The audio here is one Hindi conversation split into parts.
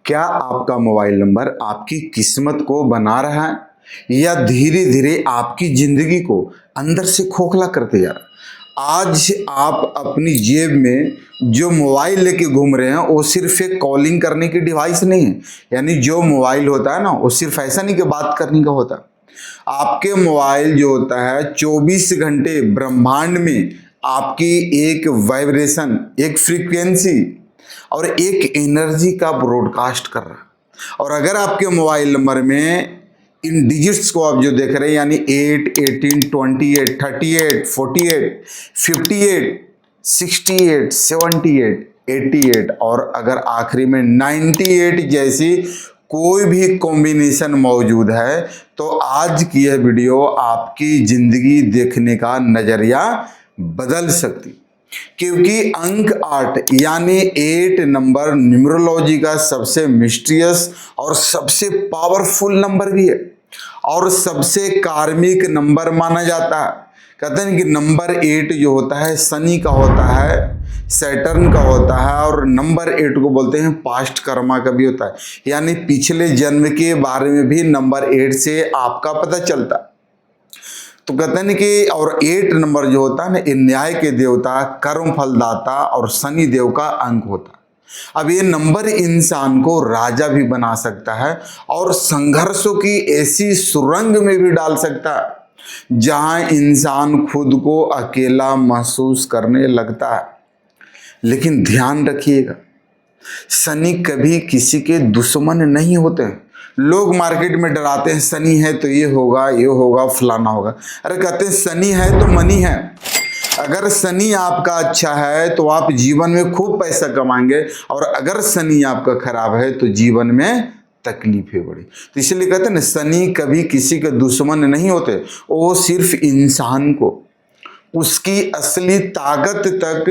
क्या आपका मोबाइल नंबर आपकी किस्मत को बना रहा है या धीरे धीरे आपकी जिंदगी को अंदर से खोखला करते जा रहा है? आज आप अपनी जेब में जो मोबाइल लेके घूम रहे हैं वो सिर्फ एक कॉलिंग करने की डिवाइस नहीं है। यानी जो मोबाइल होता है ना, वो सिर्फ ऐसा नहीं कि बात करने का होता है। आपके मोबाइल जो होता है 24 घंटे ब्रह्मांड में आपकी एक वाइब्रेशन, एक फ्रीक्वेंसी और एक एनर्जी का ब्रॉडकास्ट कर रहा है। और अगर आपके मोबाइल नंबर में इन डिजिट्स को आप जो देख रहे हैं, यानी 8, 18, 28, 38, 48, 58, 68, 78, 88 और अगर आखिरी में 98 जैसी कोई भी कॉम्बिनेशन मौजूद है, तो आज की यह वीडियो आपकी जिंदगी देखने का नजरिया बदल सकती। क्योंकि अंक 8 यानी 8 नंबर न्यूमरोलॉजी का सबसे मिस्टीरियस और सबसे पावरफुल नंबर भी है और सबसे कार्मिक नंबर माना जाता है। कहते हैं कि नंबर 8 जो होता है शनि का होता है, सैटर्न का होता है और नंबर 8 को बोलते हैं पास्ट कर्मा का भी होता है। यानी पिछले जन्म के बारे में भी नंबर 8 से आपका पता चलता है। तो कहते हैं कि और 8 नंबर जो होता है ना, ये न्याय के देवता, कर्म फलदाता और शनि देव का अंक होता है। अब ये नंबर इंसान को राजा भी बना सकता है और संघर्षों की ऐसी सुरंग में भी डाल सकता है जहां इंसान खुद को अकेला महसूस करने लगता है। लेकिन ध्यान रखिएगा, शनि कभी किसी के दुश्मन नहीं होते हैं। लोग मार्केट में डराते हैं, शनि है तो ये होगा, फलाना होगा। अरे कहते हैं शनि है तो मनी है। अगर शनि आपका अच्छा है तो आप जीवन में खूब पैसा कमाएंगे और अगर शनि आपका खराब है तो जीवन में तकलीफें बढ़ी। तो इसलिए कहते हैं ना, शनि कभी किसी के दुश्मन नहीं होते, वो सिर्फ इंसान को उसकी असली ताकत तक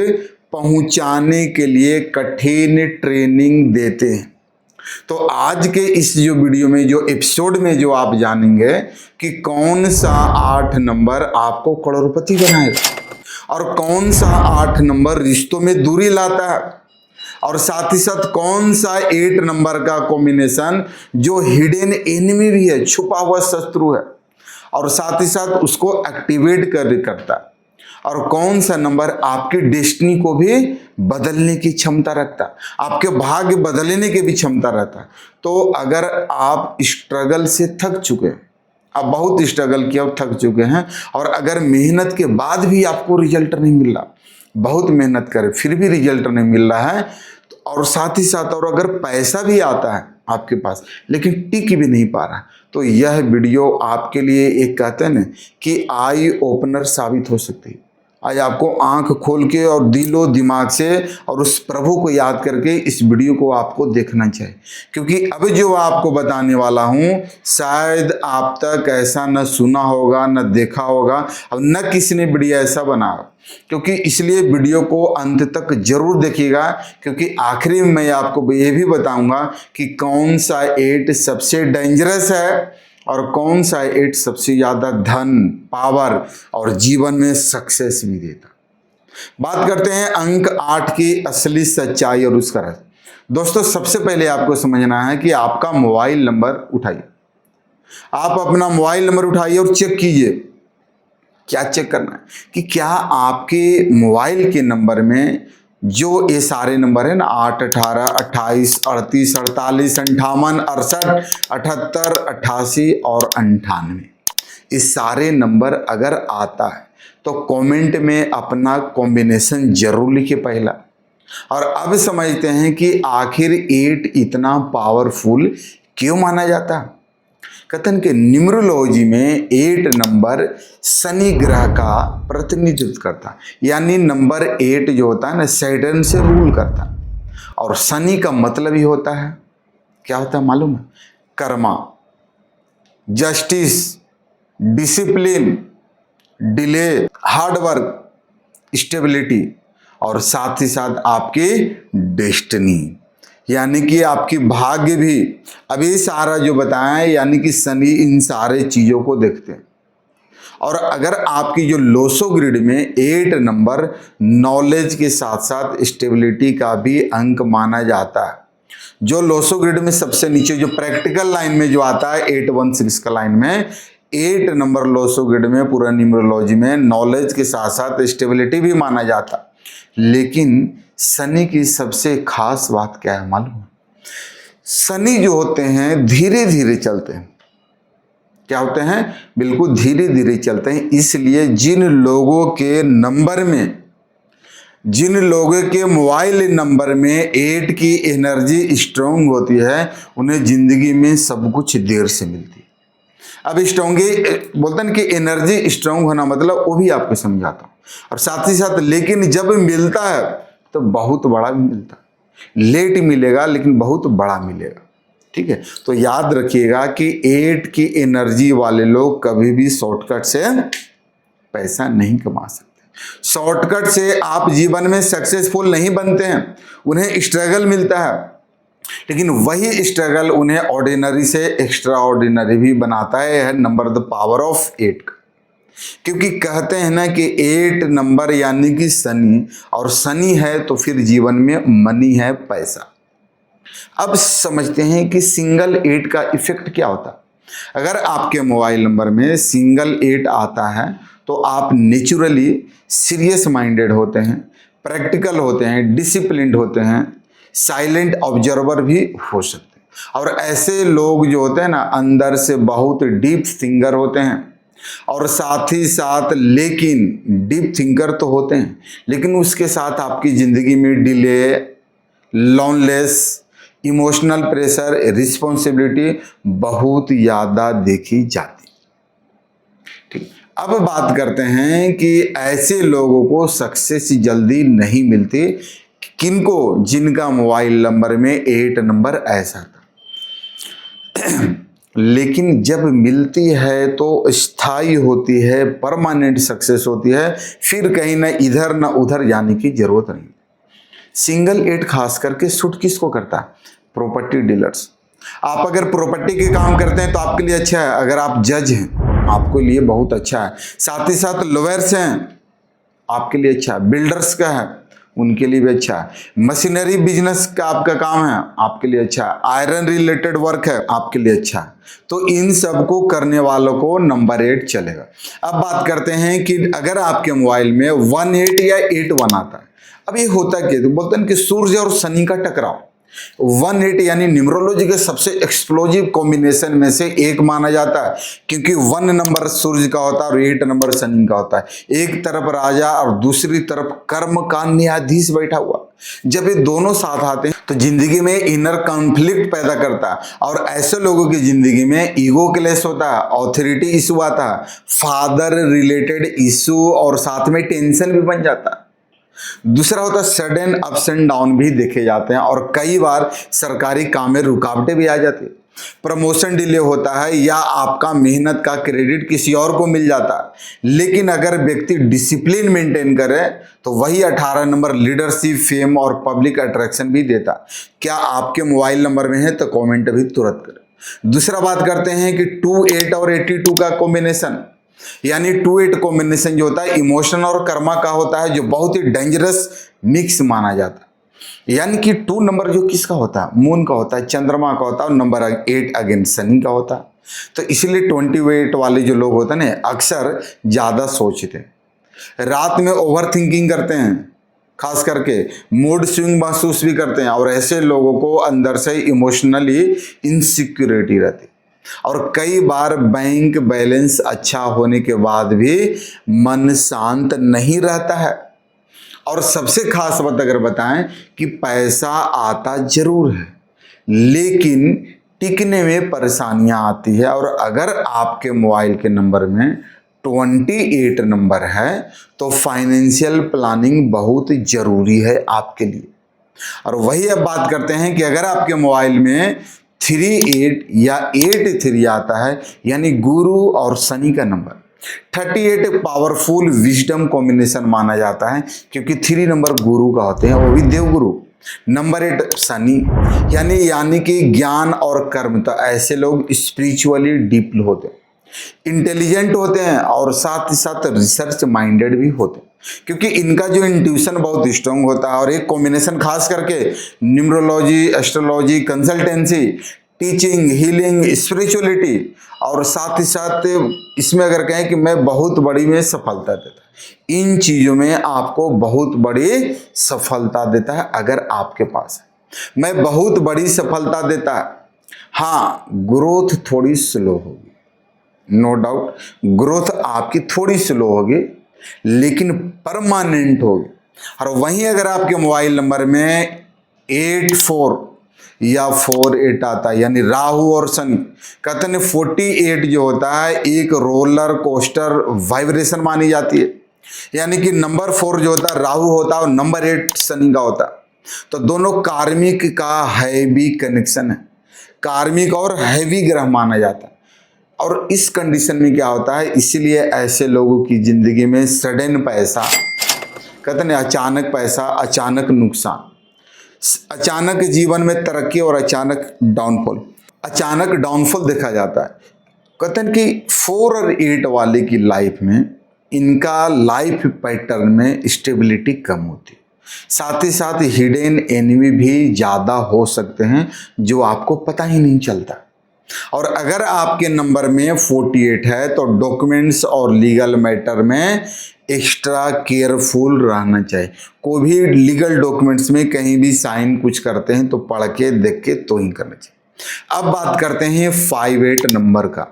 पहुंचाने के लिए कठिन ट्रेनिंग देते हैं। तो आज के इस जो वीडियो में, जो एपिसोड में जो आप जानेंगे कि कौन सा 8 नंबर आपको करोड़पति बनाएगा और कौन सा 8 नंबर रिश्तों में दूरी लाता है और साथ ही साथ कौन सा 8 नंबर का कॉम्बिनेशन जो हिडन एनिमी भी है, छुपा हुआ शत्रु है और साथ ही साथ उसको एक्टिवेट करता है और कौन सा नंबर आपकी डेस्टिनी को भी बदलने की क्षमता रखता है, आपके भाग्य बदलने की भी क्षमता रहता है। तो अगर आप स्ट्रगल से थक चुके हैं, आप बहुत स्ट्रगल किया और थक चुके हैं और अगर मेहनत के बाद भी आपको रिजल्ट नहीं मिल रहा, बहुत मेहनत करें फिर भी रिजल्ट नहीं मिल रहा है, और साथ ही साथ और अगर पैसा भी आता है आपके पास लेकिन टिक भी नहीं पा रहा, तो यह वीडियो आपके लिए एक कहते हैं ना कि आई ओपनर साबित हो सकती है। आज आपको आंख खोल के और दिलो दिमाग से और उस प्रभु को याद करके इस वीडियो को आपको देखना चाहिए। क्योंकि अब जो आपको बताने वाला हूं शायद आप तक ऐसा न सुना होगा, न देखा होगा और न किसी ने वीडियो ऐसा बना। क्योंकि इसलिए वीडियो को अंत तक जरूर देखिएगा, क्योंकि आखिरी में मैं आपको ये भी बताऊंगा कि कौन सा 8 सबसे डेंजरस है और कौन सा 8 सबसे ज्यादा धन, पावर और जीवन में सक्सेस भी देता। बात करते हैं अंक 8 की असली सच्चाई और उसका रहस्य। दोस्तों, सबसे पहले आपको समझना है कि आपका मोबाइल नंबर उठाइए। आप अपना मोबाइल नंबर उठाइए और चेक कीजिए। क्या चेक करना है कि क्या आपके मोबाइल के नंबर में जो ये सारे नंबर है ना, 8, 18, 28, 38, 48, 58, 68, 78, 88 और 98, इस सारे नंबर अगर आता है तो कमेंट में अपना कॉम्बिनेशन जरूर लिखिए पहला। और अब समझते हैं कि आखिर 8 इतना पावरफुल क्यों माना जाता है। कहते हैं कि न्यूमरोलॉजी में 8 नंबर शनि ग्रह का प्रतिनिधित्व करता है। यानी नंबर 8 जो होता है ना, सैटर्न से रूल करता है और शनि का मतलब ही होता है, क्या होता है मालूम है? Karma, justice, discipline, delay, hard work, stability और साथ ही साथ आपकी डेस्टिनी, यानी कि आपकी भाग्य भी। अब ये सारा जो बताया, यानी कि शनि इन सारे चीजों को देखते हैं। और अगर आपकी जो लोसो ग्रिड में 8 नंबर नॉलेज के साथ साथ स्टेबिलिटी का भी अंक माना जाता है, जो लोसो ग्रिड में सबसे नीचे जो प्रैक्टिकल लाइन में जो आता है 816 का लाइन में 8 नंबर लोसो ग्रिड में पूरा न्यूमरोलॉजी में नॉलेज के साथ साथ स्टेबिलिटी भी माना जाता। लेकिन शनि की सबसे खास बात क्या है मालूम? शनि जो होते हैं धीरे धीरे चलते हैं। क्या होते हैं? बिल्कुल धीरे धीरे चलते हैं। इसलिए जिन लोगों के नंबर में, जिन लोगों के मोबाइल नंबर में 8 की एनर्जी स्ट्रांग होती है उन्हें जिंदगी में सब कुछ देर से मिलती है। अब स्ट्रांगी बोलते हैं कि एनर्जी स्ट्रांग होना मतलब वो भी आपको समझाता हूँ, और साथ ही साथ लेकिन जब मिलता है तो बहुत बड़ा भी मिलता है। लेट मिलेगा लेकिन बहुत बड़ा मिलेगा। ठीक है, तो याद रखिएगा कि 8 की एनर्जी वाले लोग कभी भी शॉर्टकट से पैसा नहीं कमा सकते। शॉर्टकट से आप जीवन में सक्सेसफुल नहीं बनते हैं, उन्हें स्ट्रगल मिलता है, लेकिन वही स्ट्रगल उन्हें ऑर्डिनरी से एक्स्ट्रा ऑर्डिनरी भी बनाता है। नंबर द पावर ऑफ 8 का, क्योंकि कहते हैं ना कि 8 नंबर यानी कि शनि, और शनि है तो फिर जीवन में मनी है, पैसा। अब समझते हैं कि सिंगल 8 का इफेक्ट क्या होता है। अगर आपके मोबाइल नंबर में सिंगल 8 आता है तो आप नेचुरली सीरियस माइंडेड होते हैं, प्रैक्टिकल होते हैं, डिसिप्लिन्ड होते हैं, साइलेंट ऑब्जर्वर भी हो सकते हैं। और ऐसे लोग जो होते हैं ना अंदर से बहुत डीप थिंकर होते हैं, और साथ ही साथ लेकिन डीप थिंकर तो होते हैं लेकिन उसके साथ आपकी ज़िंदगी में डिले, लॉनलेस, इमोशनल प्रेशर, रिस्पॉन्सिबिलिटी बहुत ज़्यादा देखी जाती। ठीक, अब बात करते हैं कि ऐसे लोगों को सक्सेस जल्दी नहीं मिलती। किनको? जिनका मोबाइल नंबर में 8 नंबर ऐसा था। लेकिन जब मिलती है तो स्थायी होती है, परमानेंट सक्सेस होती है, फिर कहीं ना इधर ना उधर जाने की जरूरत नहीं। सिंगल 8 खास करके सूट किसको करता है? Property dealers. आप अगर प्रॉपर्टी के काम करते हैं तो आपके लिए अच्छा है। अगर आप जज हैं आपके लिए बहुत अच्छा है। साथ ही साथ लॉयर्स हैं आपके लिए अच्छा है। बिल्डर्स का है उनके लिए भी अच्छा है। मशीनरी बिजनेस का आपका काम है आपके लिए अच्छा है। आयरन रिलेटेड वर्क है आपके लिए अच्छा है। तो इन सब को करने वालों को नंबर 8 चलेगा। अब बात करते हैं कि अगर आपके मोबाइल में 18 या 81 आता है, अब ये होता क्या? तो बोलते हैं कि सूर्य और शनि का टकराव। 18 यानी न्यूमरोलॉजी के सबसे एक्सप्लोजिव कॉम्बिनेशन में से एक माना जाता है, क्योंकि 1 नंबर सूर्य का होता है और 8 नंबर शनि का होता है। एक तरफ राजा और दूसरी तरफ कर्म का न्यायाधीश बैठा हुआ। जब ये दोनों साथ आते हैं तो जिंदगी में इनर कॉन्फ्लिक्ट पैदा करता है, और ऐसे लोगों की जिंदगी में ईगो क्लेश होता है, ऑथोरिटी इशू आता है, फादर रिलेटेड इशू, और साथ में टेंशन भी बन जाता है। दूसरा होता है सडन अप्स एंड डाउन भी देखे जाते हैं, और कई बार सरकारी काम में रुकावटें भी आ जाती है। प्रमोशन डिले होता है, या आपका मेहनत का क्रेडिट किसी और को मिल जाता है। लेकिन अगर व्यक्ति डिसिप्लिन मेंटेन करे तो वही 18 नंबर लीडरशिप, फेम और पब्लिक अट्रैक्शन भी देता। क्या आपके मोबाइल नंबर में है तो कॉमेंट अभी तुरंत करें। दूसरा बात करते हैं कि 28 और 82 का कॉम्बिनेशन, यानी 28 कॉम्बिनेशन जो होता है इमोशन और कर्मा का होता है, जो बहुत ही डेंजरस मिक्स माना जाता है। यानी कि 2 नंबर जो किसका होता है? मून का होता है, चंद्रमा का होता है, और नंबर 8 अगेन शनि का होता है। तो इसीलिए 28 वाले जो लोग होते हैं ना अक्सर ज़्यादा सोचते हैं, रात में ओवर थिंकिंग करते हैं, खास करके मूड स्विंग महसूस भी करते हैं, और ऐसे लोगों को अंदर से इमोशनली इनसिक्योरिटी रहती है। और कई बार बैंक बैलेंस अच्छा होने के बाद भी मन शांत नहीं रहता है। और सबसे खास बात अगर बताएं कि पैसा आता जरूर है लेकिन टिकने में परेशानियां आती है। और अगर आपके मोबाइल के नंबर में 28 नंबर है तो फाइनेंशियल प्लानिंग बहुत जरूरी है आपके लिए। और वही अब बात करते हैं कि अगर आपके मोबाइल में 38 या 83 आता है, यानी गुरु और शनि का नंबर, 38 पावरफुल विजडम कॉम्बिनेशन माना जाता है, क्योंकि 3 नंबर गुरु का होते हैं, वो भी देवगुरु। नंबर 8 शनि, यानी कि ज्ञान और कर्म। तो ऐसे लोग स्पिरिचुअली डीप होते हैं, इंटेलिजेंट होते हैं, और साथ ही साथ रिसर्च माइंडेड भी होते हैं। क्योंकि इनका जो इंट्यूशन बहुत स्ट्रांग होता है और एक कॉम्बिनेशन खास करके numerology, astrology, consultancy, teaching, healing, spirituality और साथ ही साथ इसमें अगर कहें कि मैं बहुत बड़ी में सफलता देता है, इन चीज़ों में आपको बहुत बड़ी सफलता देता है अगर आपके पास है। मैं बहुत बड़ी सफलता देता है। हाँ, ग्रोथ थोड़ी स्लो होगी, नो डाउट, ग्रोथ आपकी थोड़ी स्लो होगी लेकिन परमानेंट होगी। और वहीं अगर आपके मोबाइल नंबर में 84 या 48 आता है, यानी राहु और शनि, कहते हैं 48 जो होता है एक रोलर कोस्टर वाइब्रेशन मानी जाती है, यानी कि नंबर 4 जो होता है राहु होता है और नंबर 8 शनि का होता है। तो दोनों कार्मिक का हैवी कनेक्शन है, कार्मिक और हैवी ग्रह माना जाता है। और इस कंडीशन में क्या होता है, इसीलिए ऐसे लोगों की जिंदगी में सडन पैसा, कहते हैं अचानक पैसा, अचानक नुकसान, अचानक जीवन में तरक्की और अचानक डाउनफॉल, अचानक डाउनफॉल देखा जाता है। कहते हैं कि 4 और 8 वाले की लाइफ में इनका लाइफ पैटर्न में स्टेबिलिटी कम होती है। साथ ही साथ हिडन एनिमी भी ज़्यादा हो सकते हैं जो आपको पता ही नहीं चलता। और अगर आपके नंबर में 48 है तो डॉक्यूमेंट्स और लीगल मैटर में एक्स्ट्रा केयरफुल रहना चाहिए। कोई भी लीगल डॉक्यूमेंट्स में कहीं भी साइन कुछ करते हैं तो पढ़ के देख के तो ही करना चाहिए। अब बात करते हैं 58 नंबर का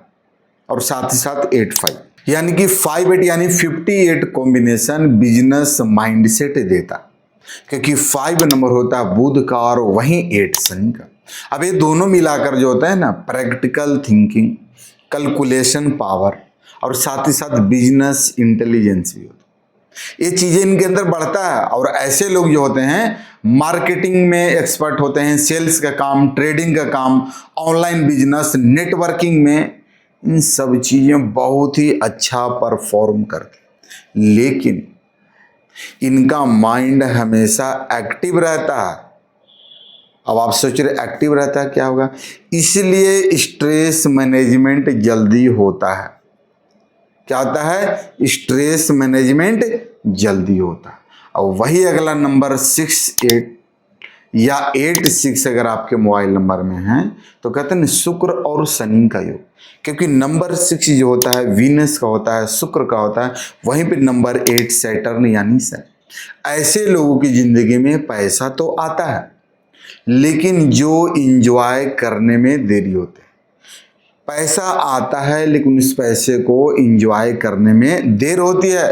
और साथ ही साथ 85, यानी कि 58 यानी 58 कॉम्बिनेशन बिजनेस माइंडसेट देता, क्योंकि 5 नंबर होता है बुध का और वहीं 8 शनि का। अब ये दोनों मिलाकर जो होता है ना, प्रैक्टिकल थिंकिंग, कैलकुलेशन पावर और साथ ही साथ बिजनेस इंटेलिजेंस भी होता है, ये चीज़ें इनके अंदर बढ़ता है। और ऐसे लोग जो होते हैं मार्केटिंग में एक्सपर्ट होते हैं, सेल्स का काम, ट्रेडिंग का काम, ऑनलाइन बिजनेस, नेटवर्किंग में, इन सब चीज़ें बहुत ही अच्छा परफॉर्म करते, लेकिन इनका माइंड हमेशा एक्टिव रहता है। अब आप सोच रहे एक्टिव रहता है क्या होगा, इसलिए स्ट्रेस मैनेजमेंट जल्दी होता है। क्या होता है, स्ट्रेस मैनेजमेंट जल्दी होता है। और वही अगला नंबर 68 या 86 अगर आपके मोबाइल नंबर में है तो कहते हैं शुक्र और शनि का योग, क्योंकि नंबर 6 जो होता है वीनस का होता है, शुक्र का होता है, वहीं पे नंबर 8 सैटर्न यानी शनि। ऐसे लोगों की जिंदगी में पैसा तो आता है लेकिन जो इंजॉय करने में देरी होती है। पैसा आता है लेकिन उस पैसे को इंजॉय करने में देर होती है।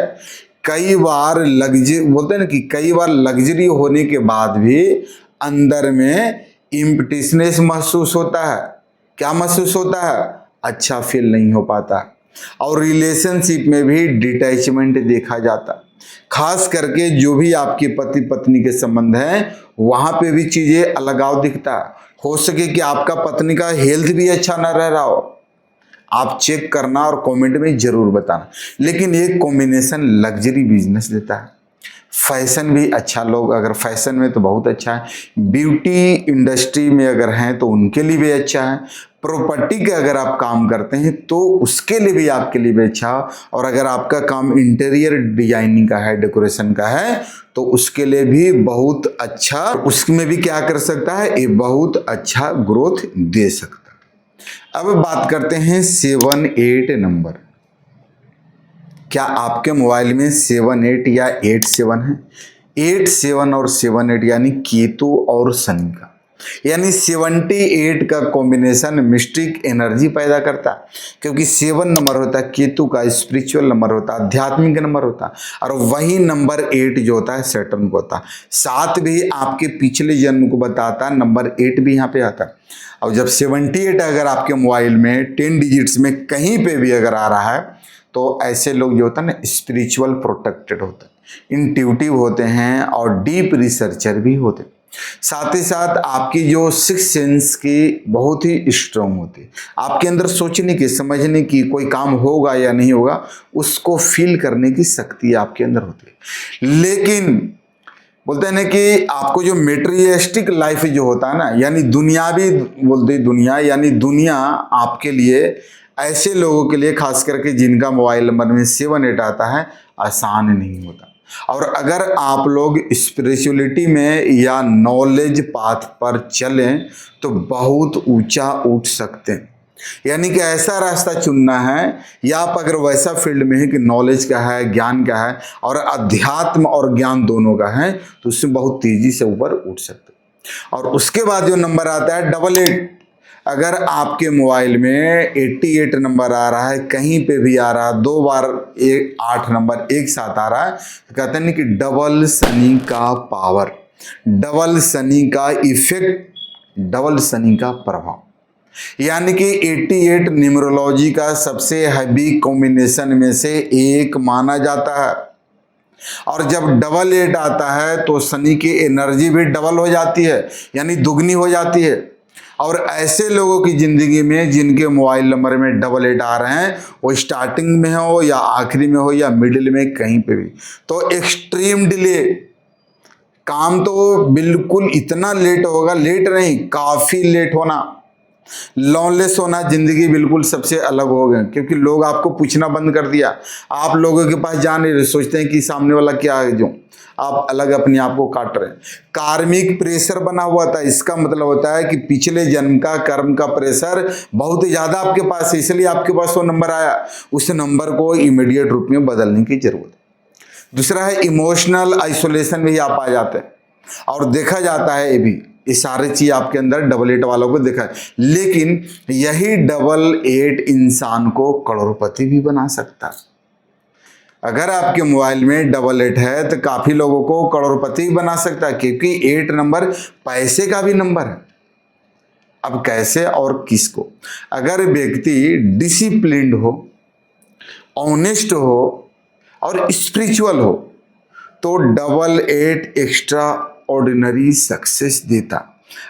कई बार बोलते हैं ना कि कई बार लग्जरी होने के बाद भी अंदर में इम्पटीसनेस महसूस होता है। क्या महसूस होता है, अच्छा फील नहीं हो पाता। और रिलेशनशिप में भी डिटैचमेंट देखा जाता, खास करके जो भी आपके पति पत्नी के संबंध हैं वहां पे भी चीजें अलगाव दिखता है। हो सके कि आपका पत्नी का हेल्थ भी अच्छा ना रह रहा हो, आप चेक करना और कमेंट में जरूर बताना। लेकिन एक कॉम्बिनेशन लग्जरी बिजनेस देता है, फैशन भी अच्छा, लोग अगर फैशन में तो बहुत अच्छा है, ब्यूटी इंडस्ट्री में अगर हैं तो उनके लिए भी अच्छा है, प्रॉपर्टी के अगर आप काम करते हैं तो उसके लिए भी आपके लिए भी अच्छा, और अगर आपका काम इंटीरियर डिजाइनिंग का है, डेकोरेशन का है, तो उसके लिए भी बहुत अच्छा, उसमें भी क्या कर सकता है, ये बहुत अच्छा ग्रोथ दे सकता है। अब बात करते हैं 78 नंबर। क्या आपके मोबाइल में 78 या 87 है? 87 और 78 यानी केतु और शनि का, यानी 78 का कॉम्बिनेशन मिस्टिक एनर्जी पैदा करता है, क्योंकि 7 नंबर होता है केतु का, स्पिरिचुअल नंबर होता है, आध्यात्मिक नंबर होता है, और वही नंबर 8 जो होता है सैटर्न को होता है। 7 भी आपके पिछले जन्म को बताता है, नंबर 8 भी यहाँ पे आता है। और जब 78 अगर आपके मोबाइल में 10 डिजिट्स में कहीं पे भी अगर आ रहा है तो ऐसे लोग जो होता है ना स्पिरिचुअल प्रोटेक्टेड होते हैं, इंट्यूटिव होते हैं और डीप रिसर्चर भी होते हैं। साथ ही साथ आपकी जो सिक्स सेंस की बहुत ही स्ट्रांग होती है, आपके अंदर सोचने की, समझने की, कोई काम होगा या नहीं होगा उसको फील करने की शक्ति आपके अंदर होती है। लेकिन बोलते हैं ना कि आपको जो मेटेरियलिस्टिक लाइफ जो होता है ना, यानी दुनियावी, बोलते दुनिया, यानी दुनिया आपके लिए, ऐसे लोगों के लिए खास करके जिनका मोबाइल नंबर में 78 आता है, आसान नहीं होता। और अगर आप लोग स्पिरिचुअलिटी में या नॉलेज पाथ पर चलें तो बहुत ऊंचा उठ सकते हैं। यानी कि ऐसा रास्ता चुनना है, या आप अगर वैसा फील्ड में है कि नॉलेज का है, ज्ञान का है और अध्यात्म और ज्ञान दोनों का है, तो उससे बहुत तेजी से ऊपर उठ सकते हैं। और उसके बाद जो नंबर आता है 88। अगर आपके मोबाइल में 88 नंबर आ रहा है, कहीं पे भी आ रहा है, 2 बार 8 नंबर एक साथ आ रहा है, तो कहते हैं कि डबल शनि का पावर, डबल शनि का इफेक्ट, डबल शनि का प्रभाव। यानी कि 88 न्यूमरोलॉजी का सबसे हैवी कॉम्बिनेशन में से एक माना जाता है। और जब डबल 8 आता है तो शनि की एनर्जी भी डबल हो जाती है, यानी दुगनी हो जाती है। और ऐसे लोगों की जिंदगी में जिनके मोबाइल नंबर में डबल 8 आ रहे हैं, वो स्टार्टिंग में हो या आखिरी में हो या मिडिल में, कहीं पे भी, तो एक्सट्रीम डिले, काम तो बिल्कुल इतना लेट होगा, लेट नहीं काफी लेट होना, लॉन्गलेस होना, जिंदगी बिल्कुल सबसे अलग हो गए, क्योंकि लोग आपको पूछना बंद कर दिया, आप लोगों के पास जा नहीं रहे, सोचते हैं कि सामने वाला क्या है, जो आप अलग अपने आप को काट रहे हैं। कार्मिक प्रेशर बना हुआ था, इसका मतलब होता है कि पिछले जन्म का कर्म का प्रेशर बहुत ज्यादा आपके पास है, इसलिए आपके पास वो नंबर आया। उस नंबर को इमीडिएट रूप में बदलने की जरूरत है। दूसरा है इमोशनल आइसोलेशन भी आप आ जाते हैं, और देखा जाता है ये सारी चीज आपके अंदर डबल 8 वालों को देखा है। लेकिन यही डबल 8 इंसान को करोड़पति भी बना सकता है। अगर आपके मोबाइल में डबल 8 है तो काफी लोगों को करोड़पति भी बना सकता है, क्योंकि 8 नंबर पैसे का भी नंबर है। अब कैसे और किसको? अगर व्यक्ति डिसिप्लिन्ड हो, ऑनेस्ट हो और स्पिरिचुअल हो, तो डबल 8 एक्स्ट्रा ऑर्डिनरी सक्सेस देता।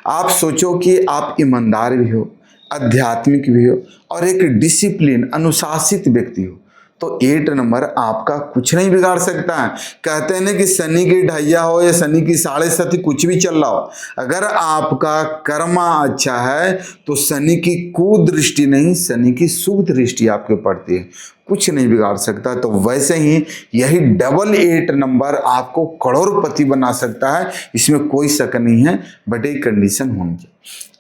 आप सोचो कि आप ईमानदार भी हो, आध्यात्मिक भी हो और एक डिसिप्लिन अनुशासित व्यक्ति हो, तो 8 नंबर आपका कुछ नहीं बिगाड़ सकता है। कहते हैं ना कि शनि की ढैया हो या शनि की 7.5, कुछ भी चल रहा हो, अगर आपका कर्मा अच्छा है तो शनि की कुदृष्टि नहीं, शनि की शुभ दृष्टि आपके पड़ती है, कुछ नहीं बिगाड़ सकता। तो वैसे ही यही डबल 8 नंबर आपको करोड़पति बना सकता है, इसमें कोई शक नहीं है, बट एक कंडीशन होनी चाहिए।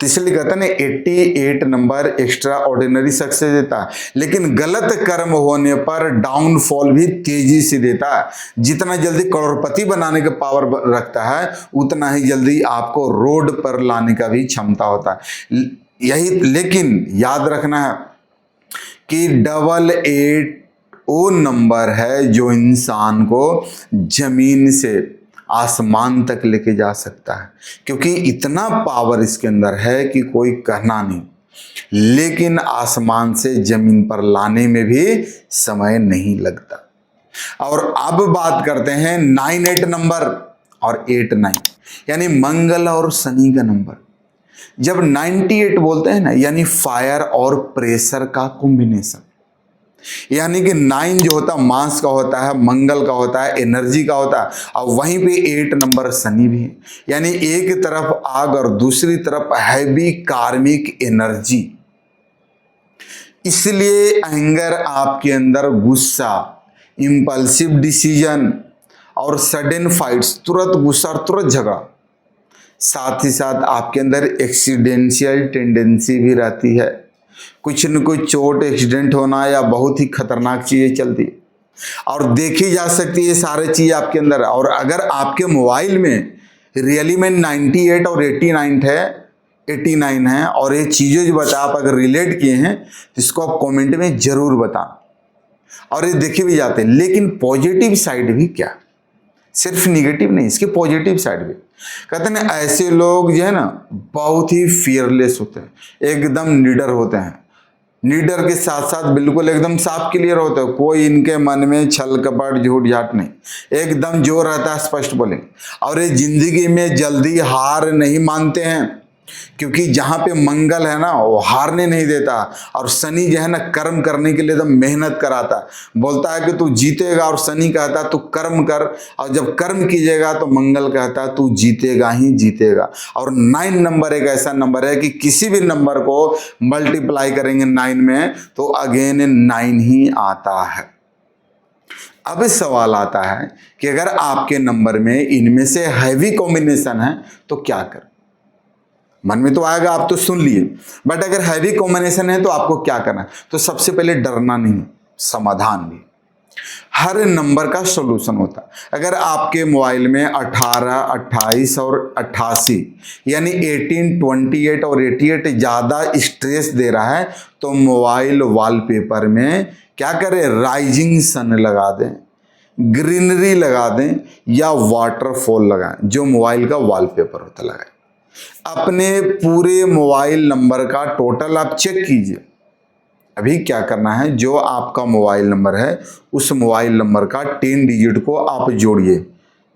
तो इसलिए कहते हैं ना 88 नंबर एक्स्ट्रा ऑर्डिनरी सक्सेस देता है, लेकिन गलत कर्म होने पर डाउनफॉल भी तेजी से देता है। जितना जल्दी करोड़पति बनाने का पावर रखता है, उतना ही जल्दी आपको रोड पर लाने का भी क्षमता होता है। यही, लेकिन याद रखना है कि डबल 8 वो नंबर है जो इंसान को जमीन से आसमान तक लेके जा सकता है, क्योंकि इतना पावर इसके अंदर है कि कोई कहना नहीं। लेकिन आसमान से जमीन पर लाने में भी समय नहीं लगता। और अब बात करते हैं 98 नंबर और 89, यानी मंगल और शनि का नंबर। जब 98 बोलते हैं ना, यानी फायर और प्रेशर का कॉम्बिनेशन, यानी कि 9 जो होता है मांस का होता है, मंगल का होता है, एनर्जी का होता है, और वहीं पे 8 नंबर शनि भी है, यानी एक तरफ आग और दूसरी तरफ हैवी कार्मिक एनर्जी। इसलिए एंगर आपके अंदर, गुस्सा, इंपल्सिव डिसीजन और सडन फाइट्स, तुरंत गुस्सा और तुरंत झगड़ा, साथ ही साथ आपके अंदर एक्सीडेंशियल टेंडेंसी भी रहती है, कुछ न कुछ चोट, एक्सीडेंट होना या बहुत ही खतरनाक चीजें चलती और देखी जा सकती है सारे चीज आपके अंदर। और अगर आपके मोबाइल में रियली में 98 और 89 है और ये चीजें जो बता आप अगर रिलेट किए हैं, तो इसको आप कमेंट में जरूर बताना, और ये देखे भी जाते हैं। लेकिन पॉजिटिव साइड भी क्या, सिर्फ निगेटिव नहीं, इसके पॉजिटिव साइड भी। कहते हैं ऐसे लोग जो है ना बहुत ही फियरलेस होते हैं, एकदम निडर होते हैं, निडर के साथ साथ बिल्कुल एकदम साफ क्लियर होते हैं, कोई इनके मन में छल कपट झूठ झाट नहीं, एकदम जो रहता है स्पष्ट बोलेंगे। और ये जिंदगी में जल्दी हार नहीं मानते हैं, क्योंकि जहां पे मंगल है ना वो हारने नहीं देता, और शनि जो है ना कर्म करने के लिए एकदम मेहनत कराता है, बोलता है कि तू जीतेगा, और शनि कहता है तू कर्म कर, और जब कर्म कीजिएगा तो मंगल कहता है तू जीतेगा ही जीतेगा। और 9 नंबर एक ऐसा नंबर है कि किसी भी नंबर को मल्टीप्लाई करेंगे 9 में तो अगेन 9 ही आता है। अब सवाल आता है कि अगर आपके नंबर में इनमें से हैवी कॉम्बिनेशन है तो क्या करें। मन में तो आएगा, आप तो सुन लिए, बट अगर हैवी कॉम्बिनेशन है तो आपको क्या करना है। तो सबसे पहले डरना नहीं, समाधान भी। हर नंबर का सॉल्यूशन होता है। अगर आपके मोबाइल में 18, 28 और 88 यानी 18, 28 और 88 ज़्यादा स्ट्रेस दे रहा है तो मोबाइल वॉलपेपर में क्या करें, राइजिंग सन लगा दें, ग्रीनरी लगा दें या वाटरफॉल लगाएं, जो मोबाइल का वॉलपेपर होता है लगाएं। अपने पूरे मोबाइल नंबर का टोटल आप चेक कीजिए। अभी क्या करना है, जो आपका मोबाइल नंबर है उस मोबाइल नंबर का 10 डिजिट को आप जोड़िए,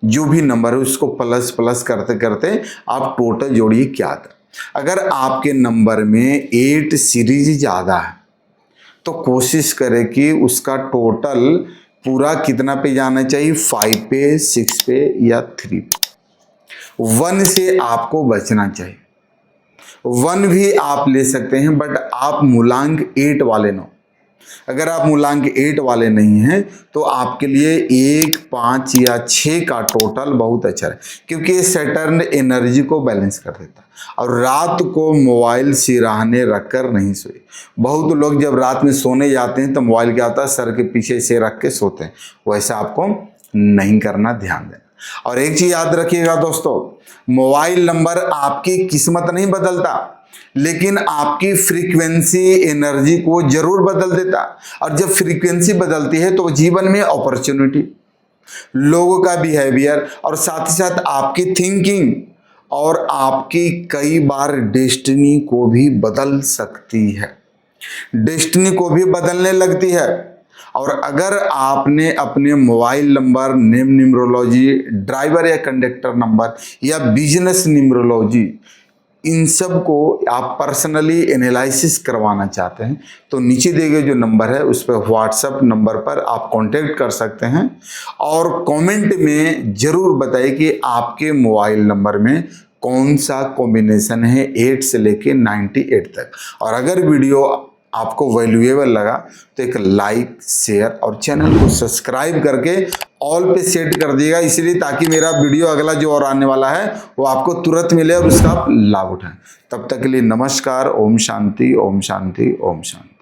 जो भी नंबर है उसको प्लस प्लस करते करते आप टोटल जोड़िए क्या आता है। अगर आपके नंबर में 8 सीरीज ज़्यादा है तो कोशिश करें कि उसका टोटल पूरा कितना पे जाना चाहिए, 5 पे, 6 पे या 3 पे। 1 से आपको बचना चाहिए। 1 भी आप ले सकते हैं बट आप मूलांक 8 वाले नो। अगर आप मूलांक 8 वाले नहीं हैं तो आपके लिए 1, 5 या 6 का टोटल बहुत अच्छा है, क्योंकि ये सैटर्न एनर्जी को बैलेंस कर देता है। और रात को मोबाइल सिरहाने रखकर नहीं सोए। बहुत लोग जब रात में सोने जाते हैं तो मोबाइल क्या होता है, सर के पीछे से रख के सोते हैं। वैसा आपको नहीं करना, ध्यान देना। और एक चीज याद रखिएगा दोस्तों, मोबाइल नंबर आपकी किस्मत नहीं बदलता, लेकिन आपकी फ्रीक्वेंसी एनर्जी को जरूर बदल देता। और जब फ्रीक्वेंसी बदलती है तो जीवन में अपॉर्चुनिटी, लोगों का बिहेवियर और साथ ही साथ आपकी थिंकिंग और आपकी कई बार डेस्टिनी को भी बदल सकती है, डेस्टिनी को भी बदलने लगती है। और अगर आपने अपने mobile number, name numerology, driver या कंडक्टर नंबर या बिजनेस न्यूमरोलॉजी, इन सब को आप पर्सनली एनालिसिस करवाना चाहते हैं तो नीचे दिए गए जो नंबर है उस पर व्हाट्सएप नंबर पर आप कांटेक्ट कर सकते हैं। और कमेंट में ज़रूर बताइए कि आपके मोबाइल नंबर में कौन सा कॉम्बिनेशन है 8 से लेके 98 तक। और अगर वीडियो आपको वैल्यूएबल लगा तो एक लाइक, शेयर और चैनल को सब्सक्राइब करके ऑल पे सेट कर दिएगा, इसलिए ताकि मेरा वीडियो अगला जो और आने वाला है वो आपको तुरंत मिले और उसका आप लाभ उठाएं। तब तक के लिए नमस्कार। ओम शांति, ओम शांति, ओम शांति।